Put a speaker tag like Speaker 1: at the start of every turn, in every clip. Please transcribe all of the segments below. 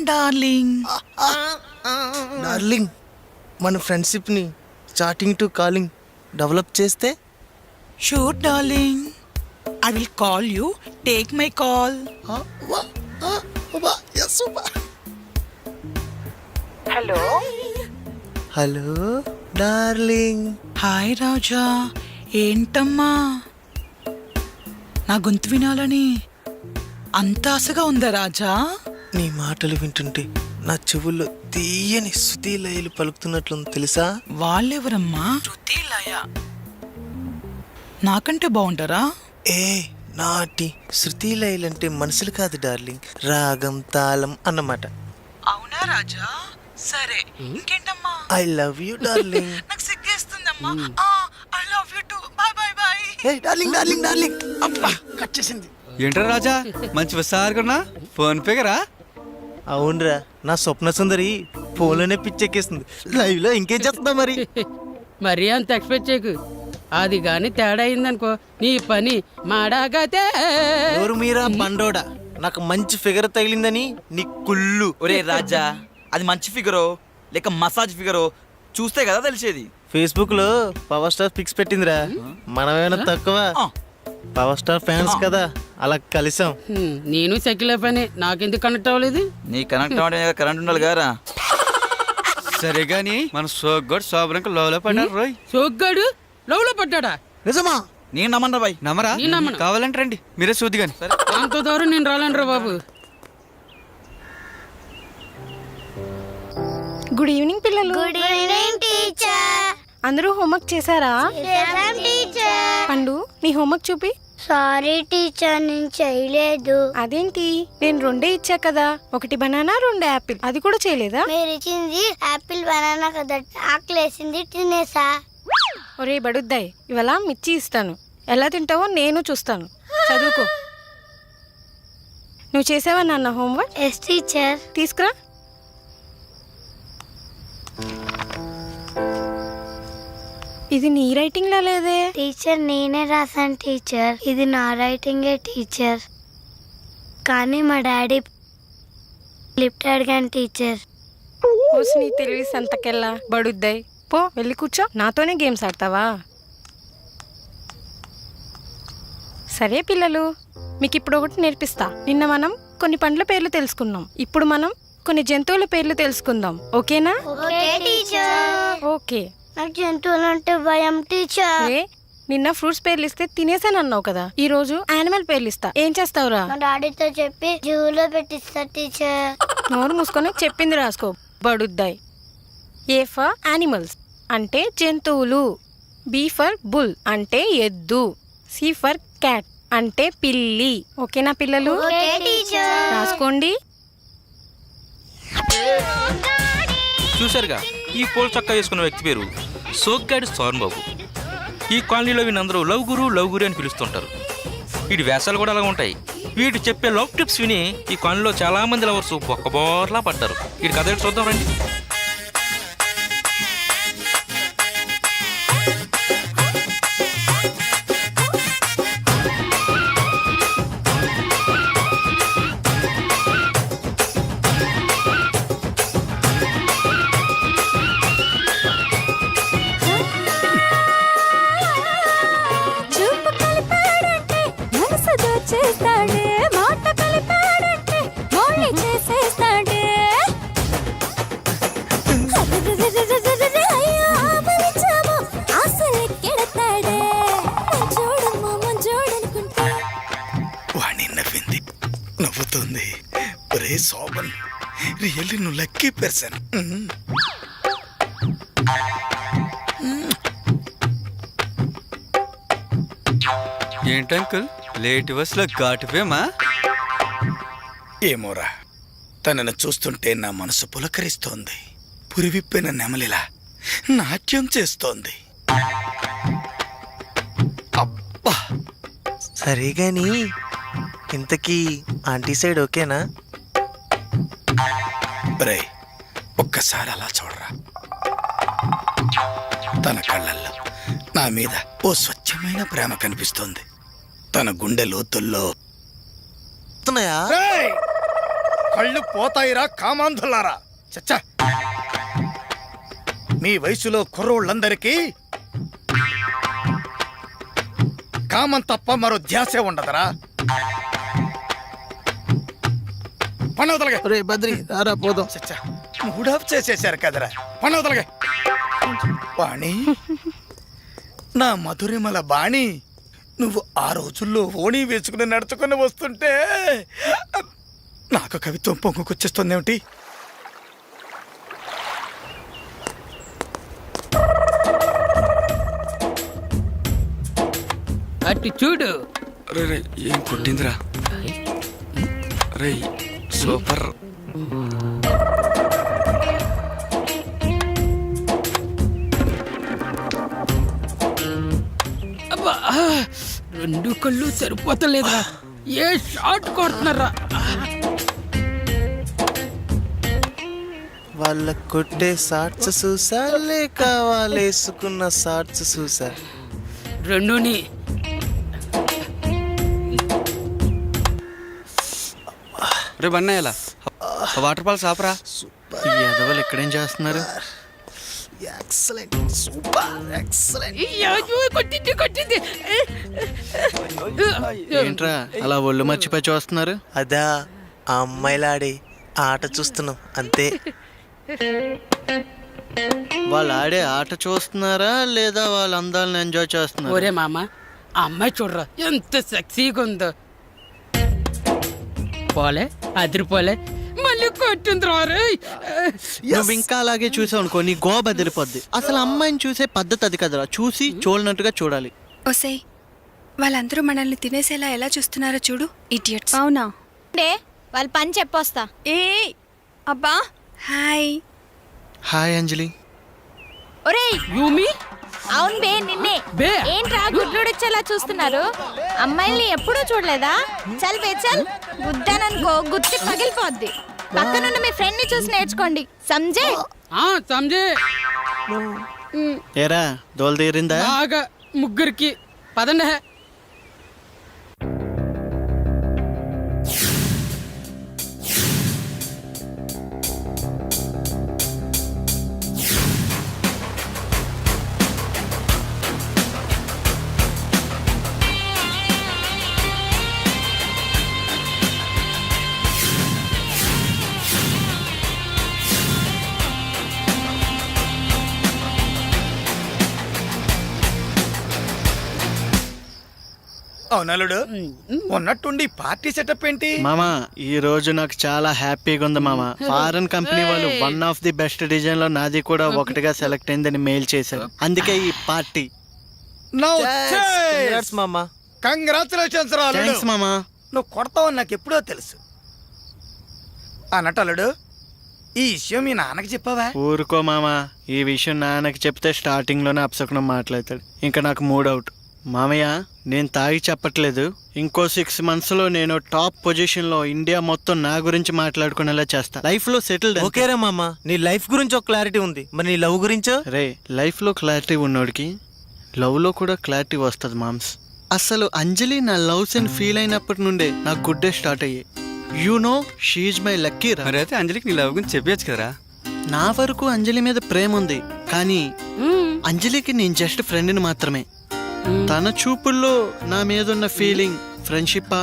Speaker 1: Darling.
Speaker 2: Darling, మన ఫ్రెండ్షిప్ని chatting to calling develop చేస్తే
Speaker 1: sure darling, I will call you, take my call. Hello
Speaker 2: hello darling.
Speaker 1: Hi Raja, ఏంటమ్మా నా గొంతు వినాలని అంత ఆశగా ఉందా రాజా?
Speaker 2: నీ మాటలు వింటుంటే నా చెవుల్లో తీయని శృతి లయలు పలుకుతున్నట్లుంది తెలుసా?
Speaker 1: వాళ్ళెవరమ్మా? శృతి లయ నాకంటే బాగుంటారా?
Speaker 2: ఏ నాటి శృతి లయలంటే మనుషులు కాదు డార్లింగ్, రాగం తాళం అన్నమాట.
Speaker 1: అవునా రాజా? సరే ఇంకేంటమ్మా?
Speaker 2: I love you darling.
Speaker 1: నాకు సిగ్గేస్తుందమ్మా. I love you too. Bye bye bye.
Speaker 2: ఏ డార్లింగ్ డార్లింగ్ డార్లింగ్, అబ్బా కట్ చేసింది.
Speaker 3: ఏంట్రా రాజా, మంచి విసారకున్నా ఫోన్ పేగరా?
Speaker 2: అవునరా, నా స్వప్న సుందరి ఫోన్లోనే పిచ్చెక్కేస్తుంది. లైవ్ లో ఇంకేం చేస్తుందా మరి?
Speaker 4: మరీ అంత ఎక్స్పెక్ట్ చేయకు. అది గాని తేడా అయిందనుకో నీ పని మాడాగతే.
Speaker 2: ఎవరు మీరా బండోడా? నాకు మంచి ఫిగర్ తగిలిందని నీ కుళ్ళు.
Speaker 5: ఒరే రాజా, అది మంచి ఫిగరో లేక మసాజ్ ఫిగరో చూస్తే కదా తెలిసేది.
Speaker 2: ఫేస్బుక్ లో పవర్ స్టార్ పిక్స్ పెట్టిందిరా, మనమేమైనా తక్కువ? పవర్ స్టార్ ఫ్యాన్స్ కదా, అలా కలిసాం.
Speaker 4: నేను సెక్యులర్ పని, నాకెందుకు కనెక్ట్ అవ్వలేదు?
Speaker 5: నీ కనెక్ట్ అవ్వడం కరెంట్ ఉండాలి గారా.
Speaker 3: సరే గాని మన సోగ్గాడు శోభరంక లోలో పడ్డారు రోయ్.
Speaker 4: సోగ్గాడు లవ్ లో పడ్డాడా?
Speaker 2: నిజమా?
Speaker 5: నేను నమ్మన్నా బాయ్.
Speaker 3: నమ్మరా?
Speaker 4: నేను నమ్మను.
Speaker 3: కావాలంటే రండి, మీరే సూది గాని.
Speaker 4: అంత దూరం నేను రాలేనురా బాబు.
Speaker 6: గుడ్ ఈవినింగ్ పిల్లలు.
Speaker 7: Good evening teacher.
Speaker 6: అందరూ హోంవర్క్ చేశారా?
Speaker 7: చేశాం టీచర్.
Speaker 6: పండు, నీ హోంవర్క్ చూపి.
Speaker 7: సారీ టీచర్, నేను చేయలేదు.
Speaker 6: అదేంటి, నేను రెండే ఇచ్చా కదా, ఒకటి బనానా రెండు యాపిల్, అది కూడా చేయలేదా?
Speaker 7: మీరు ఇచ్చింది యాపిల్ బనానా కదా, ఆకలేసింది తినేసా.
Speaker 6: ఒరే బడుద్దాయ్, ఇవాళ మిర్చి ఇస్తాను, ఎలా తింటావో నేను చూస్తాను. చదువుకో. నువ్వు చేసావా నాన్న హోంవర్క్?
Speaker 7: Yes teacher.
Speaker 6: తీసుకురా. ఇది నీ రైటింగ్ లా లేదే.
Speaker 7: టీచర్ నేనే రాసాను టీచర్, ఇది నా రైటింగే టీచర్. కానీ మా డాడీ లిఫ్ట్ అడిగాను టీచర్.
Speaker 6: ఓసి నీ తెలివి సంతకెళ్ళా బడుద్దాయ్. పో వెళ్ళి కూర్చో, నాతోనే గేమ్స్ ఆడతావా? సరే పిల్లలు, మీకు ఇప్పుడు ఒకటి నేర్పిస్తా. నిన్న మనం కొన్ని పండ్ల పేర్లు తెలుసుకున్నాం, ఇప్పుడు మనం కొన్ని జంతువుల పేర్లు తెలుసుకుందాం. ఓకేనా?
Speaker 7: Okay teacher.
Speaker 6: ఓకే.
Speaker 7: నాకు జంతువులు అంటే భయం టీచర్.
Speaker 6: ఏ, నిన్న ఫ్రూట్స్ పేర్లు ఇస్తే తినేసానన్నావు కదా, ఈ రోజు యానిమల్ పేర్లు ఇస్తా, ఏం చేస్తావురా?
Speaker 7: మా డాడీతో చెప్పి జూలో పెట్టిస్తా టీచర్.
Speaker 6: నోరు మూసుకొని చెప్పింది రాసుకో బడుద్దాయ్. ఏ ఫర్ యానిమల్స్ అంటే జంతువులు, బి ఫర్ బుల్ అంటే ఎద్దు, సి ఫర్ క్యాట్ అంటే పిల్లి. ఓకేనా పిల్లలు?
Speaker 7: Okay teacher.
Speaker 6: రాసుకోండి.
Speaker 8: చూశారుగా, ఈ పూల చొక్కా వేసుకున్న వ్యక్తి పేరు సోగ్గాడి సోరన్ బాబు. ఈ కాలనీలో వీళ్ళందరూ లవ్ గురు అని పిలుస్తుంటారు. వీడి వేషాలు కూడా అలా ఉంటాయి. వీడు చెప్పే లవ్ టిప్స్ విని ఈ కాలనీలో చాలా మంది లవర్స్ బొక్కబోర్లా పడ్డారు. వీడి కథ ఏంటి చూద్దాం రండి.
Speaker 9: వాణి నవ్వింది, నవ్వుతుంది. ఒరే శోభన్, రియల్లీ నువ్వు లక్కీ పర్సన్.
Speaker 3: ఏంటి అంకుల్, లేట్ బస్లో ఘాటువేమా?
Speaker 9: ఏమోరా, తనను చూస్తుంటే నా మనసు పులకరిస్తోంది. పురివిప్పిన నెమలిలా నాట్యం చేస్తోంది. అబ్బా.
Speaker 2: సరే గాని ఇంతకీ ఆంటీ సైడ్ ఓకేనా?
Speaker 9: రే, ఒక్కసారి అలా చూడరా. తన కళ్ళల్లో నా మీద ఓ స్వచ్ఛమైన ప్రేమ కనిపిస్తోంది. తన గుండె లోతుల్లో కళ్ళు పోతాయిరా కామాంధులారా. చచ్చా, మీ వయసులో కుర్రోళ్ళందరికీ కామం తప్ప మరో ధ్యాసే ఉండదురా. పనవతలగా
Speaker 2: రే బద్రి రారా పోదాం.
Speaker 9: చచ్చా, మూడాఫ్ చేసేశారు కదరా. పనవతలగా బాణి, నా మధురిమల బాణి, నువ్వు ఆ రోజుల్లో ఓణీ వేసుకుని నడుచుకుని వస్తుంటే నాకు కవిత్వం పొంగుకొచ్చేస్తుందేమిటి?
Speaker 4: అటు చూడు.
Speaker 3: రే రే ఏం కొట్టిందిరా? రే సూపర్.
Speaker 4: అబ్బా, రెండు కళ్ళు సరిపోతలేదురా. ఏ షాట్ కొడుతున్నారా?
Speaker 2: వాళ్ళ కొట్టే షార్ట్స్ చూసా లేక వాళ్ళు వేసుకున్న షార్ట్స్ చూసా?
Speaker 4: రెండుని.
Speaker 3: రే బన్నయ్యలా వాటర్ ఫాల్స్ ఆపరా. ఈ ఎదవలు ఎక్కడేం చేస్తున్నారు?
Speaker 2: Excellent, super excellent.
Speaker 4: కొట్టింది కొట్టింది.
Speaker 3: ఏంట్రా అలా ఒళ్ళు మర్చిపోయి చూస్తున్నారు?
Speaker 2: అదా ఆ అమ్మాయిలాడి ఆట చూస్తున్నాం అంతే.
Speaker 3: వాళ్ళు ఆడే ఆట చూస్తున్నారా లేదా వాళ్ళ అందాలను ఎంజాయ్ చేస్తున్నారు?
Speaker 4: ఒరే మామ, ఆ అమ్మాయి చూడరా ఎంత సెక్సీగా ఉందో. పోలే అదిరిపోలే, మళ్ళీ కొట్టిందిరా.
Speaker 3: నువ్వు ఇంకా అలాగే చూసావు అనుకో, నీ గోబ బదిలిపోద్ది. అసలు అమ్మాయిని చూసే పద్ధతి అది కదరా. చూసి చూడనట్టుగా చూడాలి.
Speaker 10: ఒసే, వాళ్ళందరూ మనల్ని తినేసేలా ఎలా చూస్తున్నారో చూడు, ఇడియట్స్.
Speaker 6: అవునా? వాళ్ళ పని చెప్పొస్తా.
Speaker 10: ఏ అబ్బా, హాయ్.
Speaker 3: హాయ్ అంజలి.
Speaker 6: ఒరేయ్
Speaker 4: యూమి,
Speaker 6: అవును బే, నిన్నే.
Speaker 4: బే.
Speaker 6: ఏంట్రా గుడ్లుడిచ్చేలా చూస్తున్నారు? అమ్మాయిల్ని ఎప్పుడూ చూడలేదా? చల్ బే చల్, గుద్దాననుకో గుత్తి పగిలిపోద్ది. పక్కనున్న మీ ఫ్రెండ్ ని చూసి నేర్చుకోండి, సంజే.
Speaker 4: సంజయ్
Speaker 3: ఏరా దోలు తీరిందా?
Speaker 4: బాగా ముగ్గురికి పదండి.
Speaker 9: అవునలుడు, ఉన్నట్టుండి పార్టీ సెటప్ ఏంటి?
Speaker 3: మామా ఈ రోజు నాకు చాలా హ్యాపీగా ఉంది మామ. ఫారెన్ కంపెనీ వాళ్ళు one of the best design లో నాది కూడా ఒకటిగా సెలెక్ట్ అయిందని మెయిల్ చేశారు. అందుకే ఈ పార్టీ.
Speaker 2: Congrats, మామ.
Speaker 9: కంగ్రాచులేషన్స్ రా అల్లుడు.
Speaker 3: థ్యాంక్స్ మామా.
Speaker 9: నువ్వు కొడతావని నాకు ఎప్పుడో తెలుసు. అన్నట్టు అల్లుడు, ఈ విషయం మీ నాన్నకి చెప్పావా?
Speaker 3: ఊరుకో మామా, ఈ విషయం నాన్నకి చెప్తే స్టార్టింగ్ లోనే అప్సకునం మాట్లాడతాడు. ఇంకా నాకు మూడవుట్. మామయ్య, నేను తాగి చెప్పట్లేదు. ఇంకో 6 months లో నేను టాప్ పొజిషన్ లో ఇండియా మొత్తం నా గురించి మాట్లాడుకునేలా చేస్తా. లైఫ్ లో సెటిల్డ్.
Speaker 2: ఓకేరా మామ, నీ లైఫ్ గురించి ఒక క్లారిటీ ఉంది, మరి నీ లవ్ గురించో?
Speaker 3: రే, లైఫ్ లో క్లారిటీ ఉన్నోడికి లవ్ లో కూడా క్లారిటీ వస్తుంది మామ్స్. అసలు అంజలి నా లవ్స్ అండ్ ఫీల్ అయినప్పటి నుండే నాకు గుడ్ డే స్టార్ట్ అయ్యాయి. You know, she my lucky రా.
Speaker 5: మరి అయితే అంజలికి నీ లవ్ గురించి చెప్పచ్చు కదరా.
Speaker 3: నా వరకు అంజలి మీద ప్రేమ ఉంది, కానీ అంజలికి నేను జస్ట్ ఫ్రెండ్ని మాత్రమే. తన చూపుల్లో నా మీద ఉన్న ఫీలింగ్ ఫ్రెండ్షిప్పా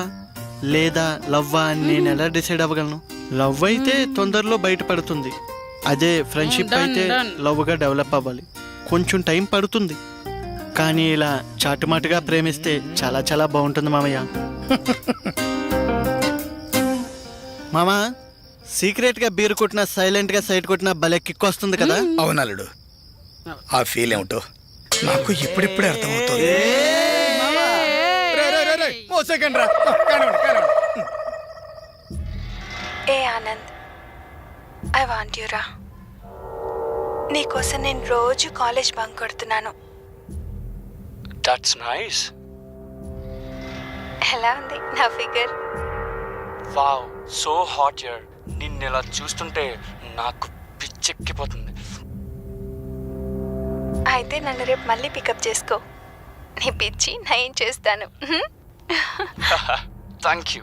Speaker 3: లేదా లవ్వా అని నేను ఎలా డిసైడ్ అవ్వగలను? లవ్ అయితే తొందరలో బయటపడుతుంది, అదే ఫ్రెండ్షిప్ అయితే లవ్ గా డెవలప్ అవ్వాలి. కొంచెం టైం పడుతుంది, కానీ ఇలా చాటుమాటుగా ప్రేమిస్తే చాలా చాలా బాగుంటుంది మామయ్య. మామా, సీక్రెట్ గా బీర్ కొట్టినా సైలెంట్ గా సైడ్ కొట్టినా భలే కిక్ వస్తుంది కదా.
Speaker 9: అవునలుడు, ఆ ఫీల్ ఏమిటో నాకు ఇప్పుడిప్పుడే అర్థమవుతుంది.
Speaker 10: ఏ ఆనంద్, ఐ వాంట్ యు రా. నీకోసం నేను రోజు కాలేజ్ బంక్ కొడుతున్నాను.
Speaker 3: That's nice.
Speaker 10: ఎలా ఉంది నా figure?
Speaker 3: Wow, so hot here. నిన్ను ఇలా చూస్తుంటే నాకు పిచ్చెక్కిపోతుంది.
Speaker 10: అయితే నన్ను రేపు మళ్ళీ పికప్ చేసుకో, నీ పిచ్చి నయం చేస్తాను.
Speaker 3: Thank you.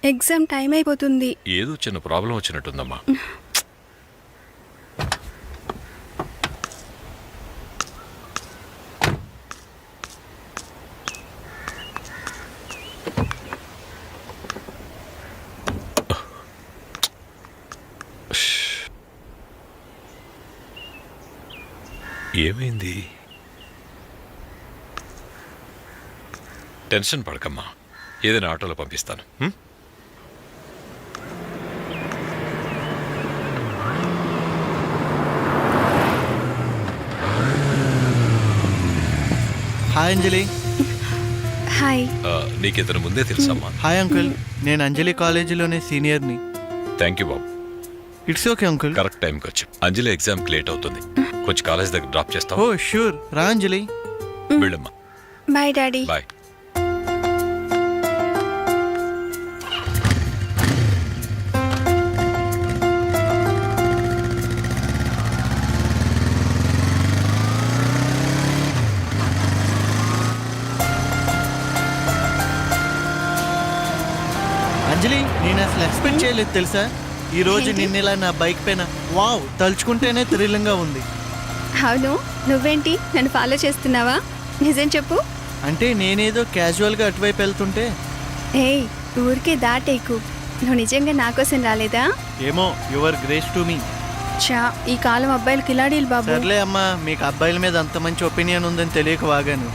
Speaker 11: ఎగ్జామ్ టైం అయిపోతుంది.
Speaker 12: ఏదో చిన్న ప్రాబ్లం వచ్చినట్టుందమ్మా. ఏమైంది? టెన్షన్ పడకమ్మా, ఏదైనా ఆటోలో పంపిస్తాను.
Speaker 3: హాయ్ అంజలి.
Speaker 11: హాయ్.
Speaker 12: నీకితను ముందే తెలుసమ్మా?
Speaker 3: హాయ్ అంకుల్, నేను అంజలి కాలేజీలోనే సీనియర్ని.
Speaker 12: థ్యాంక్ యూ బాబు.
Speaker 3: It's okay uncle.
Speaker 12: కరెక్ట్ టైంకి వచ్చి. అంజలి ఎగ్జామ్కి లేట్ అవుతుంది, కొంచెం కాలేజ్ దగ్గర డ్రాప్ చేస్తావు?
Speaker 3: ఓ షూర్, రా అంజలి.
Speaker 12: వెళ్ళమ్మా.
Speaker 11: Bye daddy.
Speaker 12: బాయ్.
Speaker 3: అంజలి, నేను అసలు ఎక్స్పెక్ట్ చేయలేదు తెలుసా, ఈ రోజు నిన్నెలా నా బైక్ పైన. వావ్, తలుచుకుంటేనే థ్రిల్లింగ్గా ఉంది.
Speaker 11: అవును, నువ్వేంటి నన్ను ఫాలో చేస్తున్నావా? నిజం చెప్పు.
Speaker 3: అంటే నేనేదో క్యాజువల్గా అటువైపు వెళ్తుంటే.
Speaker 11: ఏయ్, ఊరికే దాటేకు. నువ్వు నిజంగా నా కోసం రాలేదా?
Speaker 3: ఏమో, యువర్ గ్రేస్ టు మీ.
Speaker 11: చా, ఈ కాలం అబ్బాయిలు కిలాడీలు బాబు.
Speaker 3: సర్లే అమ్మా, మీకు అబ్బాయిల మీద అంత మంచి ఒపీనియన్ ఉందని తెలియక వాగాను.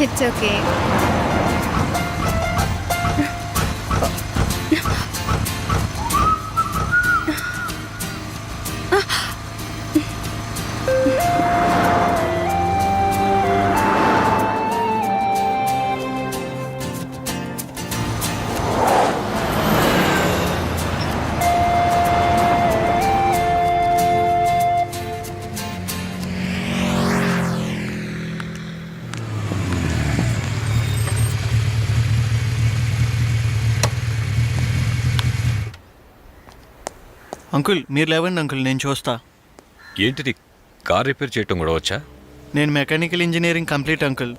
Speaker 11: It's okay.
Speaker 3: అంకుల్, మీరు లేవండి అంకుల్, నేను చూస్తా.
Speaker 12: ఏంటిది, కార్ రిపేర్ చేయటం కూడా వచ్చా?
Speaker 3: నేను mechanical engineering complete uncle.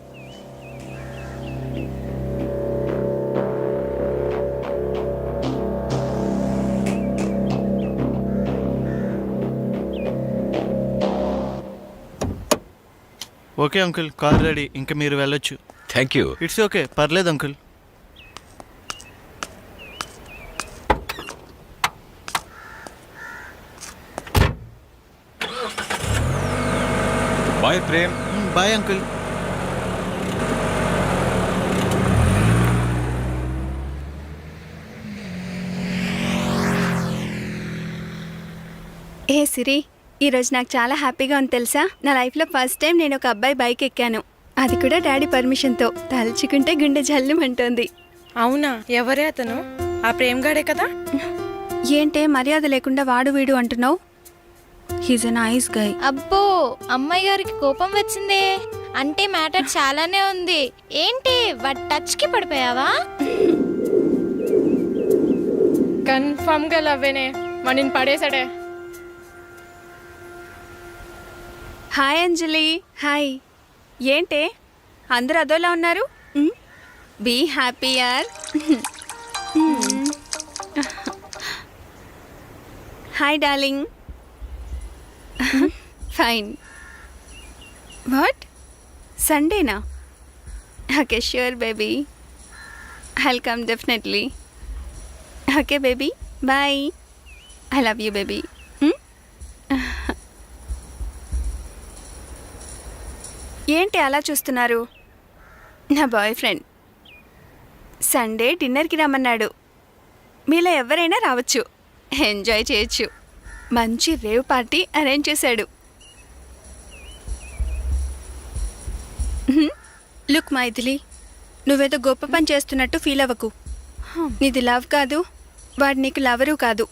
Speaker 3: Okay uncle, car ready, ఇంకా మీరు వెళ్ళొచ్చు.
Speaker 12: Thank you.
Speaker 3: ఇట్స్ ఓకే, పర్లేదు uncle.
Speaker 12: Bye Prem.
Speaker 3: Bye uncle.
Speaker 11: ఏ సిరి, ఈరోజు నాకు చాలా హ్యాపీగా ఉంది తెలుసా. నా లైఫ్లో ఫస్ట్ టైం నేను ఒక అబ్బాయి బైక్ ఎక్కాను, అది కూడా డాడీ పర్మిషన్తో. తలుచుకుంటే గుండె జల్లుమంటోంది.
Speaker 6: అవునా? ఎవరే అతను? ఆ ప్రేమ్గాడే కదా?
Speaker 11: ఏంటే మర్యాద లేకుండా వాడు వీడు అంటున్నావు? He's a nice guy.
Speaker 7: అబ్బో, అమ్మాయి గారికి కోపం వచ్చిందే. అంటే మ్యాటర్ చాలానే ఉంది. ఏంటి, వాట్ టచ్ కి పడిపోయావా?
Speaker 6: కన్ఫర్మ్ గా లవ్వేనే, మనని పడేసాడే.
Speaker 11: హాయ్ అంజలి. హాయ్. ఏంటే అందరూ అదోలా ఉన్నారు? బీ హ్యాపీ యార్. Hi darling. ఫైన్. వాట్, సండేనా? Okay sure baby, I'll come definitely. Okay baby, bye. I love you baby. ఏంటి అలా చూస్తున్నారు? నా బాయ్ ఫ్రెండ్ సండే డిన్నర్కి రమ్మన్నాడు. మీలో ఎవరైనా రావచ్చు, ఎంజాయ్ చేయొచ్చు. మంచి రేవ్ పార్టీ అరేంజ్ చేశాడు. లుక్ మైథిలి, నువ్వేదో గొప్ప పని చేస్తున్నట్టు ఫీల్ అవ్వకు. నీది లవ్ కాదు, వాడు నీకు లవరు కాదు.